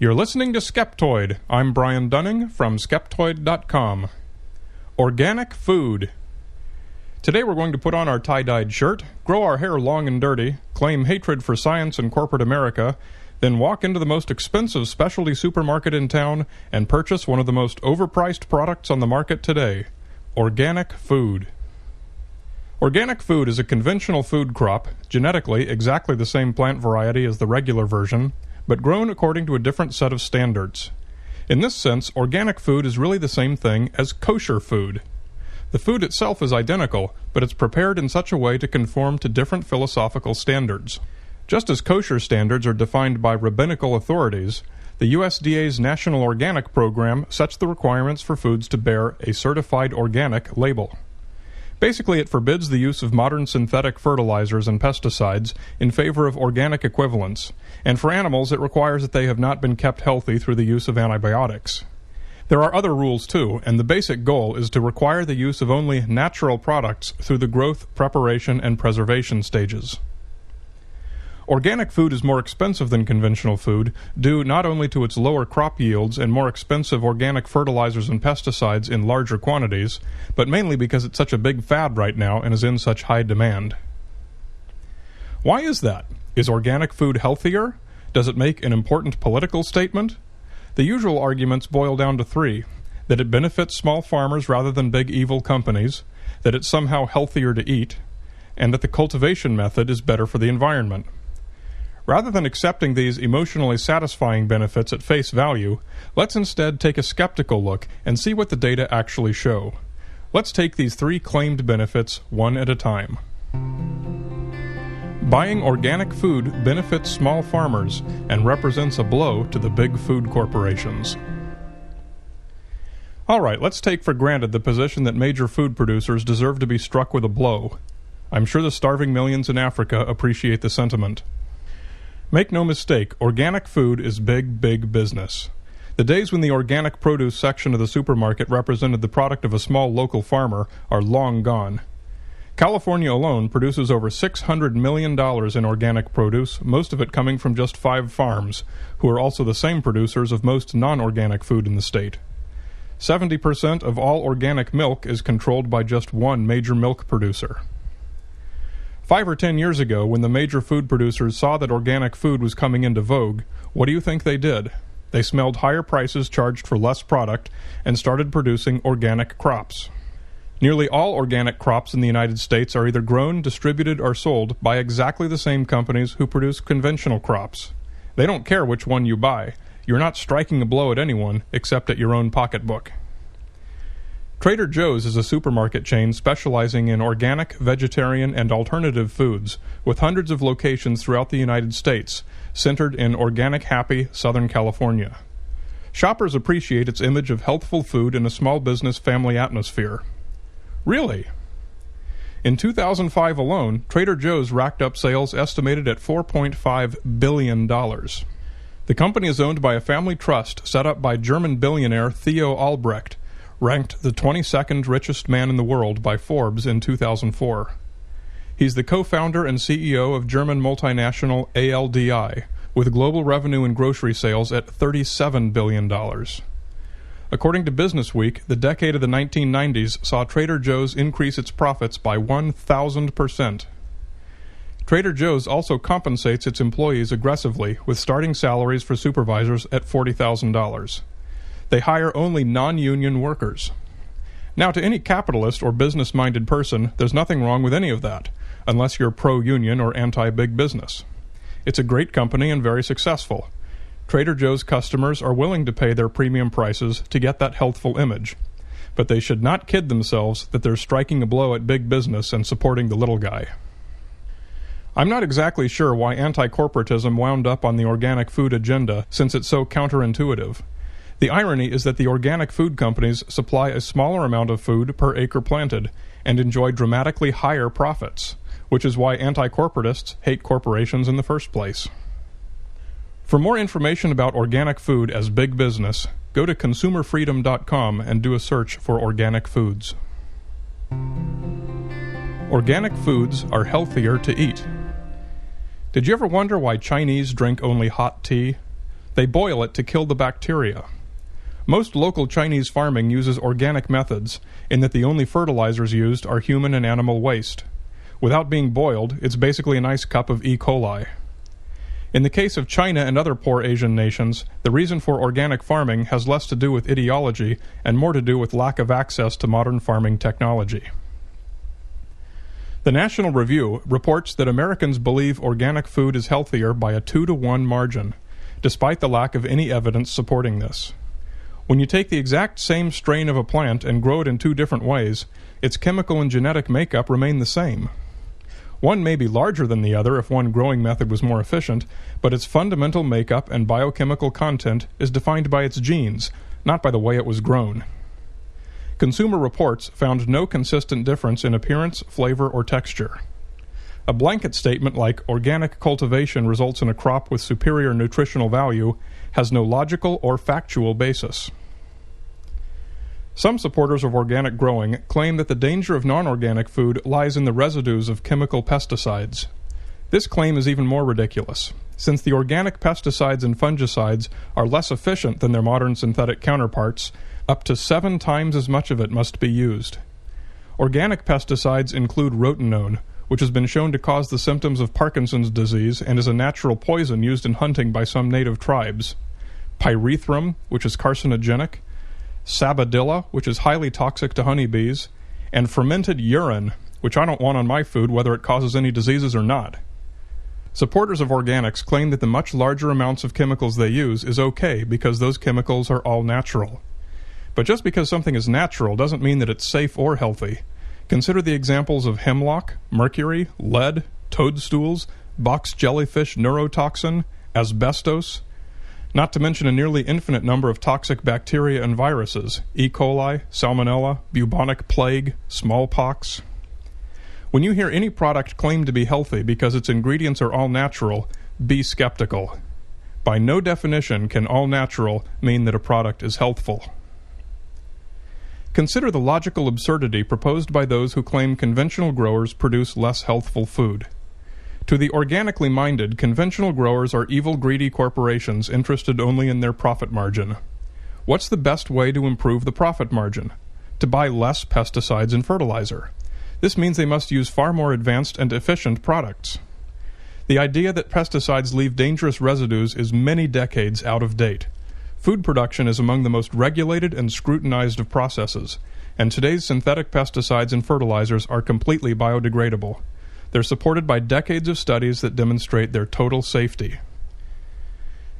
You're listening to Skeptoid. I'm Brian Dunning from Skeptoid.com. Organic food. Today we're going to put on our tie-dyed shirt, grow our hair long and dirty, claim hatred for science and corporate America, then walk into the most expensive specialty supermarket in town and purchase one of the most overpriced products on the market today: organic food. Organic food is a conventional food crop, genetically exactly the same plant variety as the regular version, but grown according to a different set of standards. In this sense, organic food is really the same thing as kosher food. The food itself is identical, but it's prepared in such a way to conform to different philosophical standards. Just as kosher standards are defined by rabbinical authorities, the USDA's National Organic Program sets the requirements for foods to bear a certified organic label. Basically, it forbids the use of modern synthetic fertilizers and pesticides in favor of organic equivalents, and for animals it requires that they have not been kept healthy through the use of antibiotics. There are other rules too, and the basic goal is to require the use of only natural products through the growth, preparation, and preservation stages. Organic food is more expensive than conventional food, due not only to its lower crop yields and more expensive organic fertilizers and pesticides in larger quantities, but mainly because it's such a big fad right now and is in such high demand. Why is that? Is organic food healthier? Does it make an important political statement? The usual arguments boil down to three: that it benefits small farmers rather than big evil companies, that it's somehow healthier to eat, and that the cultivation method is better for the environment. Rather than accepting these emotionally satisfying benefits at face value, let's instead take a skeptical look and see what the data actually show. Let's take these three claimed benefits one at a time. Buying organic food benefits small farmers and represents a blow to the big food corporations. Alright, let's take for granted the position that major food producers deserve to be struck with a blow. I'm sure the starving millions in Africa appreciate the sentiment. Make no mistake, organic food is big, big business. The days when the organic produce section of the supermarket represented the product of a small local farmer are long gone. California alone produces over $600 million in organic produce, most of it coming from just 5 farms, who are also the same producers of most non-organic food in the state. 70% of all organic milk is controlled by just one major milk producer. 5 or 10 years ago, when the major food producers saw that organic food was coming into vogue, what do you think they did? They smelled higher prices charged for less product and started producing organic crops. Nearly all organic crops in the United States are either grown, distributed, or sold by exactly the same companies who produce conventional crops. They don't care which one you buy. You're not striking a blow at anyone except at your own pocketbook. Trader Joe's is a supermarket chain specializing in organic, vegetarian, and alternative foods, with hundreds of locations throughout the United States, centered in organic-happy Southern California. Shoppers appreciate its image of healthful food in a small business family atmosphere. Really? In 2005 alone, Trader Joe's racked up sales estimated at $4.5 billion. The company is owned by a family trust set up by German billionaire Theo Albrecht, ranked the 22nd richest man in the world by Forbes in 2004. He's the co-founder and CEO of German multinational ALDI, with global revenue in grocery sales at $37 billion. According to Businessweek, the decade of the 1990s saw Trader Joe's increase its profits by 1,000%. Trader Joe's also compensates its employees aggressively, with starting salaries for supervisors at $40,000. They hire only non-union workers. Now, to any capitalist or business-minded person, there's nothing wrong with any of that, unless you're pro-union or anti-big business. It's a great company and very successful. Trader Joe's customers are willing to pay their premium prices to get that healthful image, but they should not kid themselves that they're striking a blow at big business and supporting the little guy. I'm not exactly sure why anti-corporatism wound up on the organic food agenda, since it's so counterintuitive. The irony is that the organic food companies supply a smaller amount of food per acre planted and enjoy dramatically higher profits, which is why anti-corporatists hate corporations in the first place. For more information about organic food as big business, go to consumerfreedom.com and do a search for organic foods. Organic foods are healthier to eat. Did you ever wonder why Chinese drink only hot tea? They boil it to kill the bacteria. Most local Chinese farming uses organic methods, in that the only fertilizers used are human and animal waste. Without being boiled, it's basically a nice cup of E. coli. In the case of China and other poor Asian nations, the reason for organic farming has less to do with ideology and more to do with lack of access to modern farming technology. The National Review reports that Americans believe organic food is healthier by a 2-to-1 margin, despite the lack of any evidence supporting this. When you take the exact same strain of a plant and grow it in two different ways, its chemical and genetic makeup remain the same. One may be larger than the other if one growing method was more efficient, but its fundamental makeup and biochemical content is defined by its genes, not by the way it was grown. Consumer Reports found no consistent difference in appearance, flavor, or texture. A blanket statement like organic cultivation results in a crop with superior nutritional value has no logical or factual basis. Some supporters of organic growing claim that the danger of non-organic food lies in the residues of chemical pesticides. This claim is even more ridiculous, since the organic pesticides and fungicides are less efficient than their modern synthetic counterparts. Up to 7 times as much of it must be used. Organic pesticides include rotenone, which has been shown to cause the symptoms of Parkinson's disease and is a natural poison used in hunting by some native tribes, pyrethrum, which is carcinogenic, sabadilla, which is highly toxic to honeybees, and fermented urine, which I don't want on my food whether it causes any diseases or not. Supporters of organics claim that the much larger amounts of chemicals they use is okay because those chemicals are all natural. But just because something is natural doesn't mean that it's safe or healthy. Consider the examples of hemlock, mercury, lead, toadstools, box jellyfish neurotoxin, asbestos, not to mention a nearly infinite number of toxic bacteria and viruses, E. coli, salmonella, bubonic plague, smallpox. When you hear any product claimed to be healthy because its ingredients are all natural, be skeptical. By no definition can all natural mean that a product is healthful. Consider the logical absurdity proposed by those who claim conventional growers produce less healthful food. To the organically minded, conventional growers are evil, greedy corporations interested only in their profit margin. What's the best way to improve the profit margin? To buy less pesticides and fertilizer. This means they must use far more advanced and efficient products. The idea that pesticides leave dangerous residues is many decades out of date. Food production is among the most regulated and scrutinized of processes, and today's synthetic pesticides and fertilizers are completely biodegradable. They're supported by decades of studies that demonstrate their total safety.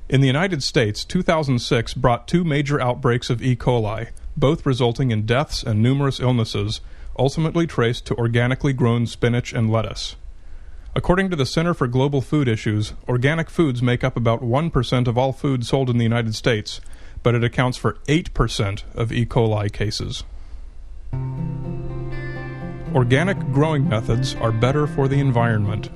In the United States, 2006 brought 2 major outbreaks of E. coli, both resulting in deaths and numerous illnesses, ultimately traced to organically grown spinach and lettuce. According to the Center for Global Food Issues, organic foods make up about 1% of all food sold in the United States, but it accounts for 8% of E. coli cases. Organic growing methods are better for the environment.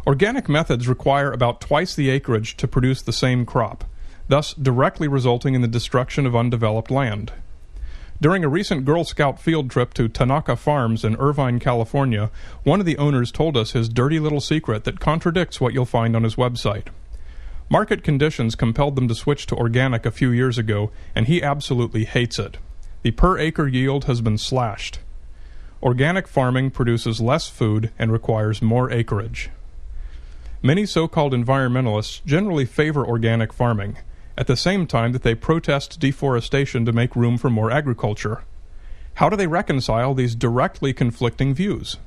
Organic methods require about twice the acreage to produce the same crop, thus directly resulting in the destruction of undeveloped land. During a recent Girl Scout field trip to Tanaka Farms in Irvine, California, one of the owners told us his dirty little secret that contradicts what you'll find on his website. Market conditions compelled them to switch to organic a few years ago, and he absolutely hates it. The per-acre yield has been slashed. Organic farming produces less food and requires more acreage. Many so-called environmentalists generally favor organic farming, at the same time that they protest deforestation to make room for more agriculture. How do they reconcile these directly conflicting views?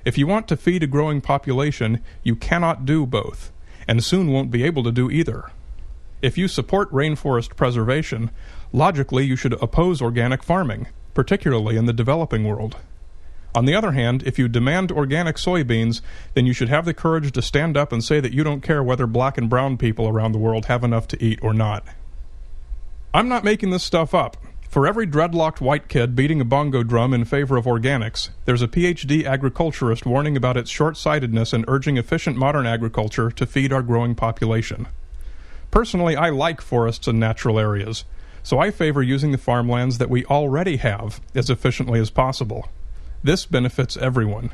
If you want to feed a growing population, you cannot do both, and soon won't be able to do either. If you support rainforest preservation, logically you should oppose organic farming, particularly in the developing world. On the other hand, if you demand organic soybeans, then you should have the courage to stand up and say that you don't care whether black and brown people around the world have enough to eat or not. I'm not making this stuff up. For every dreadlocked white kid beating a bongo drum in favor of organics, there's a PhD agriculturist warning about its short-sightedness and urging efficient modern agriculture to feed our growing population. Personally, I like forests and natural areas, so I favor using the farmlands that we already have as efficiently as possible. This benefits everyone.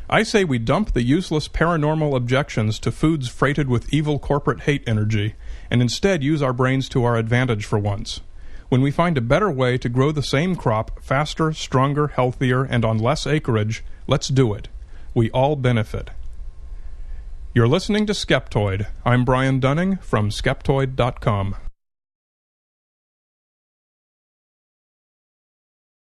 I say we dump the useless paranormal objections to foods freighted with evil corporate hate energy and instead use our brains to our advantage for once. When we find a better way to grow the same crop faster, stronger, healthier, and on less acreage, let's do it. We all benefit. You're listening to Skeptoid. I'm Brian Dunning from Skeptoid.com.